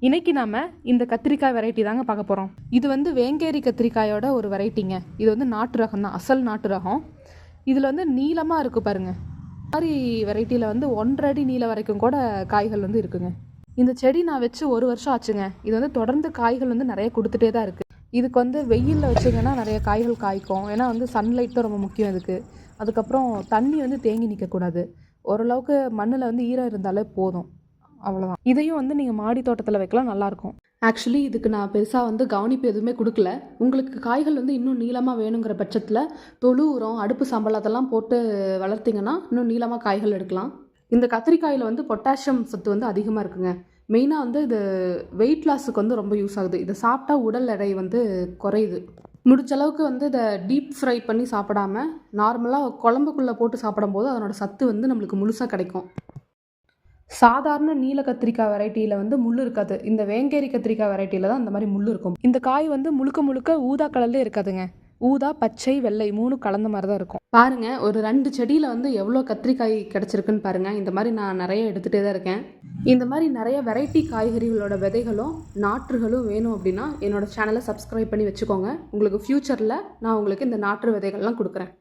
இன்னைக்கு நாம இந்த கத்திரிக்காய் வெரைட்டி தாங்க பார்க்க போகிறோம். இது வந்து வேங்கேரி கத்திரிக்காயோட ஒரு வெரைட்டிங்க. இது வந்து நாட்டு ரகம் தான், அசல் நாட்டு ரகம். இதில் வந்து நீளமாக இருக்குது பாருங்க. இந்த மாதிரி வெரைட்டியில் வந்து 1.5 அடி நீளம் வரைக்கும் கூட காய்கள் வந்து இருக்குங்க. இந்த செடி நான் வச்சு 1 வருஷம் ஆச்சுங்க. இது வந்து தொடர்ந்து காய்கள் வந்து நிறைய கொடுத்துட்டே தான் இருக்குது. இதுக்கு வந்து வெயிலில் வச்சிங்கன்னா நிறைய காய்கள் காய்க்கும். ஏன்னா வந்து சன்லைட் தான் ரொம்ப முக்கியம் இதுக்கு. அதுக்கப்புறம் தண்ணி வந்து தேங்கி நிற்கக்கூடாது. ஓரளவுக்கு மண்ணில் வந்து ஈரம் இருந்தாலே போதும், அவ்வளோதான். இதையும் வந்து நீங்கள் மாடி தோட்டத்தில் வைக்கலாம், நல்லாயிருக்கும். ஆக்சுவலி இதுக்கு நான் பெருசாக வந்து கவனிப்பு எதுவுமே கொடுக்கல. உங்களுக்கு காய்கள் வந்து இன்னும் நீளமாக வேணுங்கிற பட்சத்தில் தொழு உரம், அடுப்பு சாம்பல் அதெல்லாம் போட்டு வளர்த்திங்கன்னா இன்னும் நீளமாக காய்கள் எடுக்கலாம். இந்த கத்திரிக்காயில் வந்து பொட்டாசியம் சத்து வந்து அதிகமாக இருக்குங்க. மெயினாக வந்து இது வெயிட் லாஸுக்கு வந்து ரொம்ப யூஸ் ஆகுது. இதை சாப்பிட்டா உடல் எடை வந்து குறையுது. முடிஞ்ச அளவுக்கு வந்து இதை டீப் ஃப்ரை பண்ணி சாப்பிடாம நார்மலாக குழம்புக்குள்ளே போட்டு சாப்பிடும்போது அதனோட சத்து வந்து நம்மளுக்கு முழுசாக கிடைக்கும். சாதாரண நீல கத்திரிக்காய் வெரைட்டியில் வந்து முள் இருக்காது. இந்த வேங்கேரி கத்திரிக்காய் வெரைட்டியில் தான் அந்த மாதிரி முள் இருக்கும். இந்த காய் வந்து முழுக்க முழுக்க ஊதா கலர்லேயே இருக்காதுங்க. ஊதா, பச்சை, வெள்ளை 3 கலந்த மாதிரி தான் இருக்கும். பாருங்க, ஒரு 2 செடியில் வந்து எவ்வளோ கத்திரிக்காய் கிடச்சிருக்குன்னு பாருங்க. இந்த மாதிரி நான் நிறைய எடுத்துகிட்டே தான் இருக்கேன். இந்த மாதிரி நிறைய வெரைட்டி காய்கறிகளோட விதைகளும் நாற்றுகளும் வேணும் அப்படின்னா என்னோட சேனலை சப்ஸ்கிரைப் பண்ணி வச்சுக்கோங்க. உங்களுக்கு ஃப்யூச்சரில் நான் உங்களுக்கு இந்த நாற்று விதைகள்லாம் கொடுக்குறேன்.